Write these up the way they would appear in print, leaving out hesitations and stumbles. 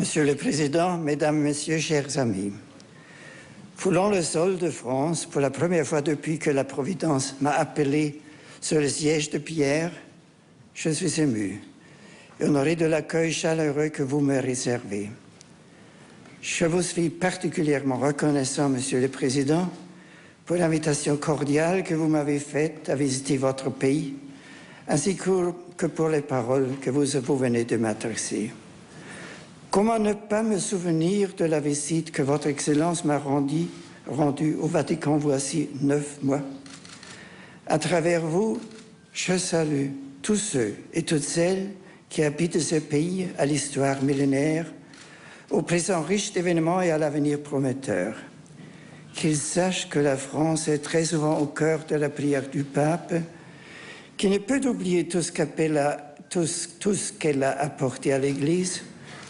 Monsieur le Président, Mesdames, Messieurs, chers amis, foulant le sol de France pour la première fois depuis que la Providence m'a appelé sur le siège de pierre, je suis ému et honoré de l'accueil chaleureux que vous me réservez. Je vous suis particulièrement reconnaissant, Monsieur le Président, pour l'invitation cordiale que vous m'avez faite à visiter votre pays, ainsi que pour les paroles que vous venez de m'adresser. Comment ne pas me souvenir de la visite que votre Excellence m'a rendue au Vatican voici 9 mois. À travers vous, je salue tous ceux et toutes celles qui habitent ce pays à l'histoire millénaire, au présent riche d'événements et à l'avenir prometteur. Qu'ils sachent que la France est très souvent au cœur de la prière du pape, qui ne peut oublier tout ce qu'elle a apporté à l'Église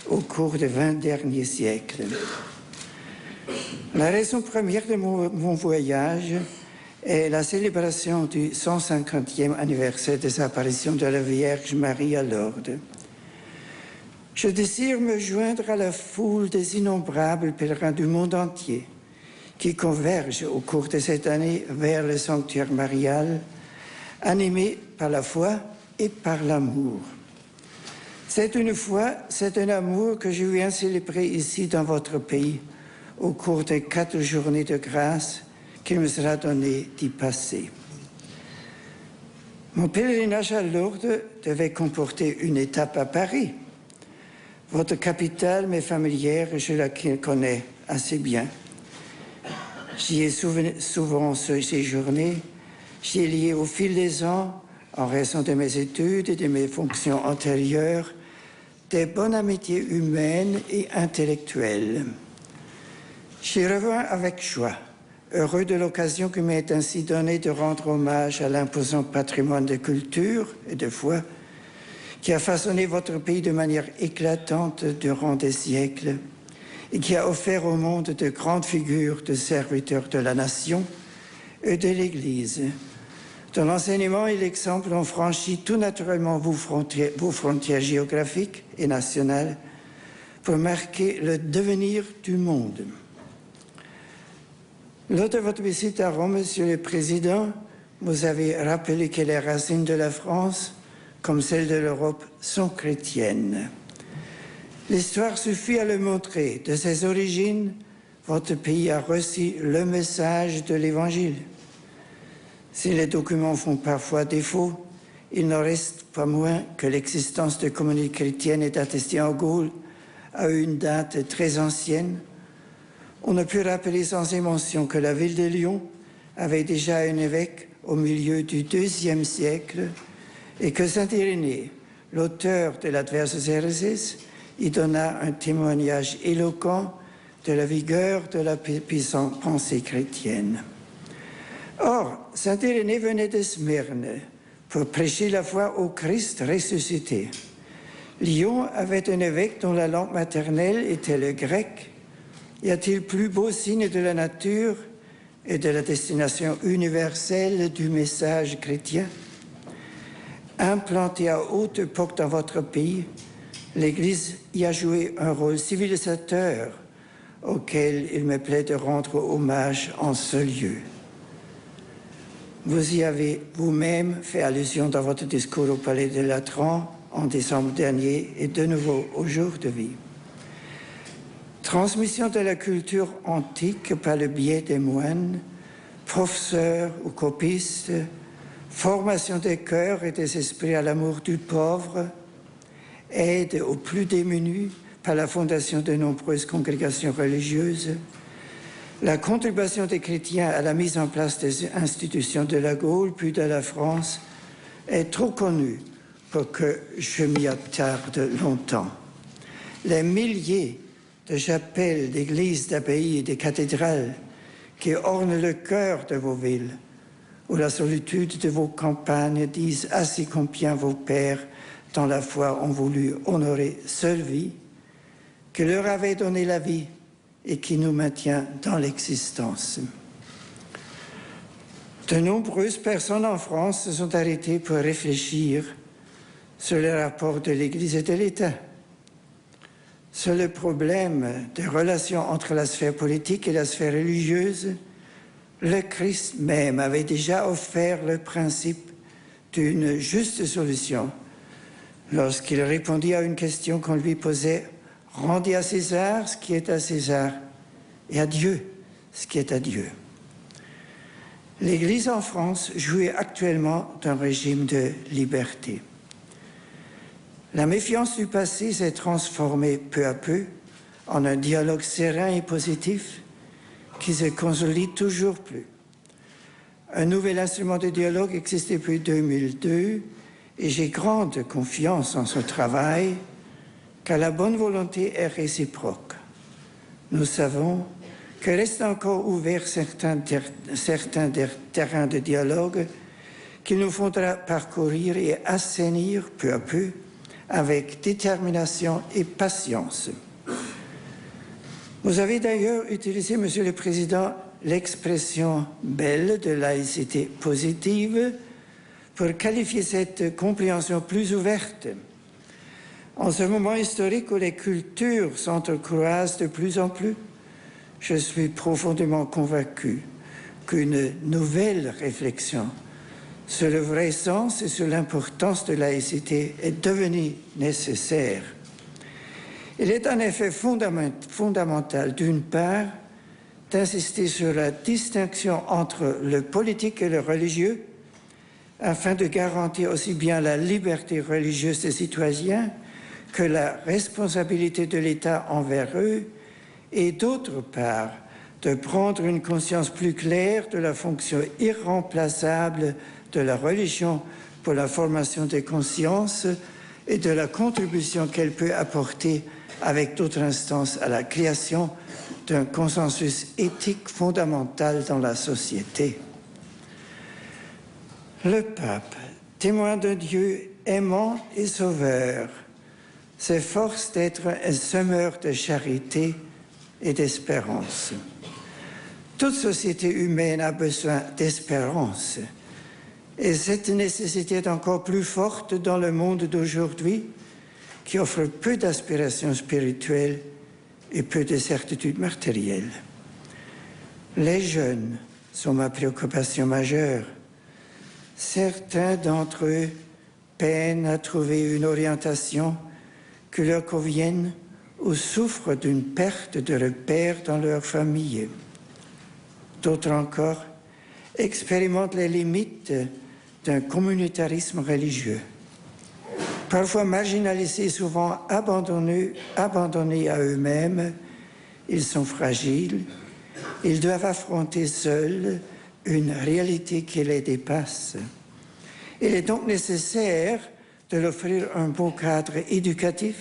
au cours des 20 derniers siècles. La raison première de mon voyage est la célébration du 150e anniversaire des apparitions de la Vierge Marie à Lourdes. Je désire me joindre à la foule des innombrables pèlerins du monde entier qui convergent au cours de cette année vers le sanctuaire marial, animés par la foi et par l'amour. C'est un amour que je viens célébrer ici dans votre pays au cours des 4 journées de grâce qu'il me sera donné d'y passer. Mon pèlerinage à Lourdes devait comporter une étape à Paris. Votre capitale m'est familière et je la connais assez bien. J'y ai souvent séjourné, j'y ai lié au fil des ans, en raison de mes études et de mes fonctions antérieures, des bonnes amitiés humaines et intellectuelles. J'y reviens avec joie, heureux de l'occasion qui m'est ainsi donnée de rendre hommage à l'imposant patrimoine de culture et de foi qui a façonné votre pays de manière éclatante durant des siècles et qui a offert au monde de grandes figures de serviteurs de la nation et de l'Église, dont l'enseignement et l'exemple ont franchi tout naturellement vos frontières géographiques et nationales pour marquer le devenir du monde. Lors de votre visite à Rome, Monsieur le Président, vous avez rappelé que les racines de la France, comme celles de l'Europe, sont chrétiennes. L'histoire suffit à le montrer. De ses origines, votre pays a reçu le message de l'Évangile. Si les documents font parfois défaut, il n'en reste pas moins que l'existence de communautés chrétiennes est attestée en Gaule à une date très ancienne. On ne peut rappeler sans émotion que la ville de Lyon avait déjà un évêque au milieu du IIe siècle et que saint Irénée, l'auteur de l'Adversus Heresis, y donna un témoignage éloquent de la vigueur de la puissante pensée chrétienne. Or, saint Irénée venait de Smyrne pour prêcher la foi au Christ ressuscité. Lyon avait un évêque dont la langue maternelle était le grec. Y a-t-il plus beau signe de la nature et de la destination universelle du message chrétien? Implantée à haute époque dans votre pays, l'Église y a joué un rôle civilisateur auquel il me plaît de rendre hommage en ce lieu. Vous y avez vous-même fait allusion dans votre discours au Palais de Latran en décembre dernier et de nouveau aujourd'hui. Transmission de la culture antique par le biais des moines, professeurs ou copistes, formation des cœurs et des esprits à l'amour du pauvre, aide aux plus démunis par la fondation de nombreuses congrégations religieuses, la contribution des chrétiens à la mise en place des institutions de la Gaule puis de la France est trop connue pour que je m'y attarde longtemps. Les milliers de chapelles, d'églises, d'abbayes et de cathédrales qui ornent le cœur de vos villes ou la solitude de vos campagnes disent assez combien vos pères dans la foi ont voulu honorer seule vie, qui leur avait donné la vie et qui nous maintient dans l'existence. De nombreuses personnes en France se sont arrêtées pour réfléchir sur les rapports de l'Église et de l'État. Sur le problème des relations entre la sphère politique et la sphère religieuse, le Christ même avait déjà offert le principe d'une juste solution lorsqu'il répondit à une question qu'on lui posait « Rendez à César ce qui est à César et à Dieu ce qui est à Dieu ». L'Église en France jouit actuellement d'un régime de liberté. La méfiance du passé s'est transformée peu à peu en un dialogue serein et positif qui se consolide toujours plus. Un nouvel instrument de dialogue existe depuis 2002 et j'ai grande confiance en ce travail car la bonne volonté est réciproque. Nous savons que restent encore ouverts certains terrains de dialogue qu'il nous faudra parcourir et assainir peu à peu avec détermination et patience. Vous avez d'ailleurs utilisé, Monsieur le Président, l'expression belle de laïcité positive pour qualifier cette compréhension plus ouverte. En ce moment historique où les cultures s'entrecroisent de plus en plus, je suis profondément convaincu qu'une nouvelle réflexion sur le vrai sens et sur l'importance de la laïcité est devenue nécessaire. Il est en effet fondamental, d'une part, d'insister sur la distinction entre le politique et le religieux, afin de garantir aussi bien la liberté religieuse des citoyens que la responsabilité de l'État envers eux, et d'autre part, de prendre une conscience plus claire de la fonction irremplaçable de la religion pour la formation des consciences et de la contribution qu'elle peut apporter avec d'autres instances à la création d'un consensus éthique fondamental dans la société. Le pape, témoin de Dieu aimant et sauveur, s'efforce d'être un semeur de charité et d'espérance. Toute société humaine a besoin d'espérance. Et cette nécessité est encore plus forte dans le monde d'aujourd'hui, qui offre peu d'aspirations spirituelles et peu de certitudes matérielles. Les jeunes sont ma préoccupation majeure. Certains d'entre eux peinent à trouver une orientation qui leur convienne ou souffrent d'une perte de repères dans leur famille. D'autres encore expérimentent les limites d'un communautarisme religieux. Parfois marginalisés, souvent abandonnés à eux-mêmes, ils sont fragiles, ils doivent affronter seuls une réalité qui les dépasse. Il est donc nécessaire de leur offrir un bon cadre éducatif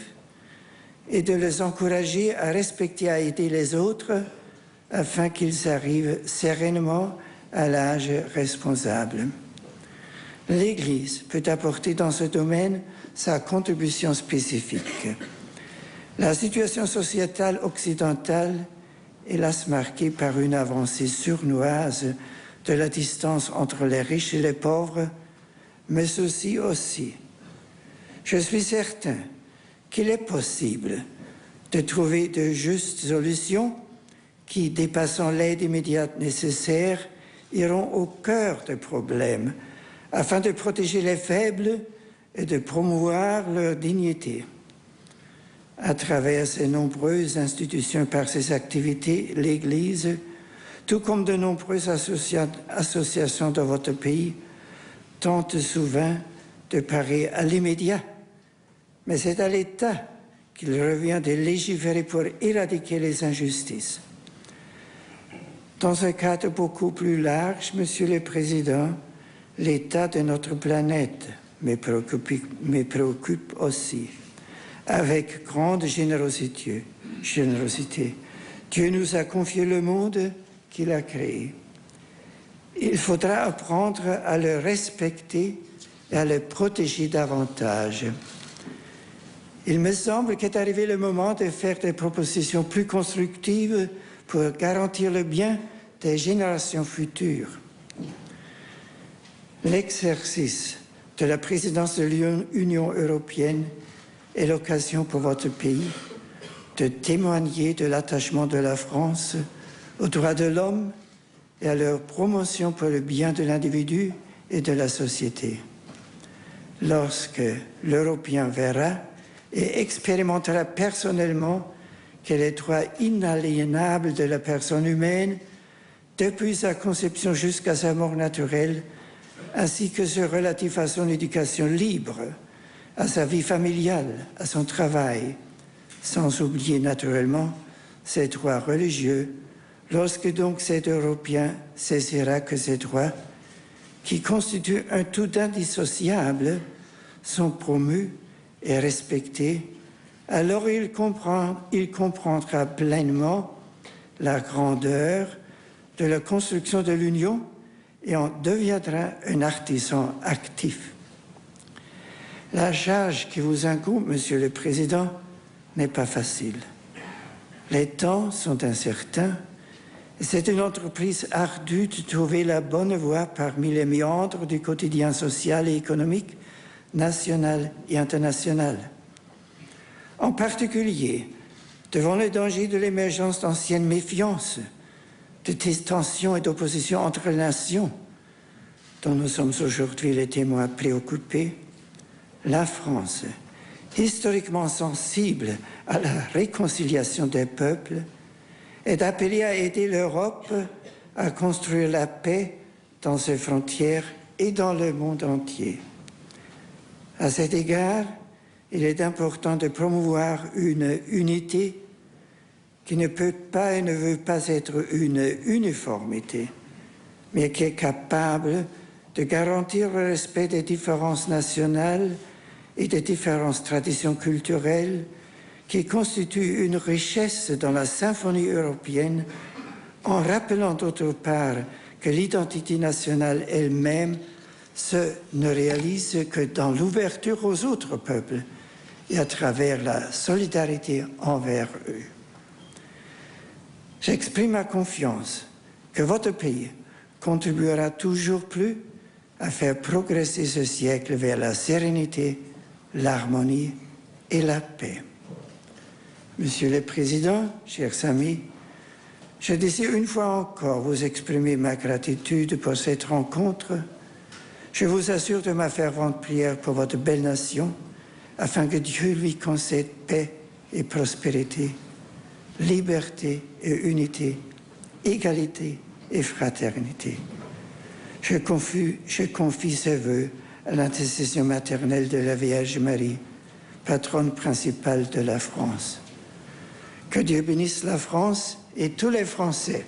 et de les encourager à respecter et à aider les autres afin qu'ils arrivent sereinement à l'âge responsable. L'Église peut apporter dans ce domaine sa contribution spécifique. La situation sociétale occidentale est hélas marquée par une avancée sournoise de la distance entre les riches et les pauvres, mais ceci aussi. Je suis certain qu'il est possible de trouver de justes solutions qui, dépassant l'aide immédiate nécessaire, iront au cœur des problèmes afin de protéger les faibles et de promouvoir leur dignité. À travers ses nombreuses institutions et par ses activités, l'Église, tout comme de nombreuses associations dans votre pays, tente souvent de parer à l'immédiat. Mais c'est à l'État qu'il revient de légiférer pour éradiquer les injustices. Dans un cadre beaucoup plus large, Monsieur le Président, l'état de notre planète me préoccupe aussi. Avec grande générosité, Dieu nous a confié le monde qu'il a créé. Il faudra apprendre à le respecter et à le protéger davantage. Il me semble qu'est arrivé le moment de faire des propositions plus constructives pour garantir le bien des générations futures. L'exercice de la présidence de l'Union européenne est l'occasion pour votre pays de témoigner de l'attachement de la France aux droits de l'homme et à leur promotion pour le bien de l'individu et de la société. Lorsque l'Européen verra et expérimentera personnellement que les droits inaliénables de la personne humaine, depuis sa conception jusqu'à sa mort naturelle, ainsi que ceux relatifs à son éducation libre, à sa vie familiale, à son travail, sans oublier naturellement ses droits religieux, lorsque donc cet Européen saisira que ces droits, qui constituent un tout indissociable, sont promus et respectés, alors il comprendra pleinement la grandeur de la construction de l'Union et en deviendra un artisan actif. La charge qui vous incombe, Monsieur le Président, n'est pas facile. Les temps sont incertains et c'est une entreprise ardue de trouver la bonne voie parmi les méandres du quotidien social et économique, national et international. En particulier, devant les dangers de l'émergence d'anciennes méfiances, de tensions et d'opposition entre les nations, dont nous sommes aujourd'hui les témoins préoccupés, la France, historiquement sensible à la réconciliation des peuples, est appelée à aider l'Europe à construire la paix dans ses frontières et dans le monde entier. À cet égard, il est important de promouvoir une unité qui ne peut pas et ne veut pas être une uniformité, mais qui est capable de garantir le respect des différences nationales et des différentes traditions culturelles qui constituent une richesse dans la symphonie européenne, en rappelant d'autre part que l'identité nationale elle-même ne réalise que dans l'ouverture aux autres peuples et à travers la solidarité envers eux. J'exprime ma confiance que votre pays contribuera toujours plus à faire progresser ce siècle vers la sérénité, l'harmonie et la paix. Monsieur le Président, chers amis, je désire une fois encore vous exprimer ma gratitude pour cette rencontre. Je vous assure de ma fervente prière pour votre belle nation, afin que Dieu lui concède paix et prospérité, liberté et unité, égalité et fraternité. Je confie ces vœux à l'intercession maternelle de la Vierge Marie, patronne principale de la France. Que Dieu bénisse la France et tous les Français.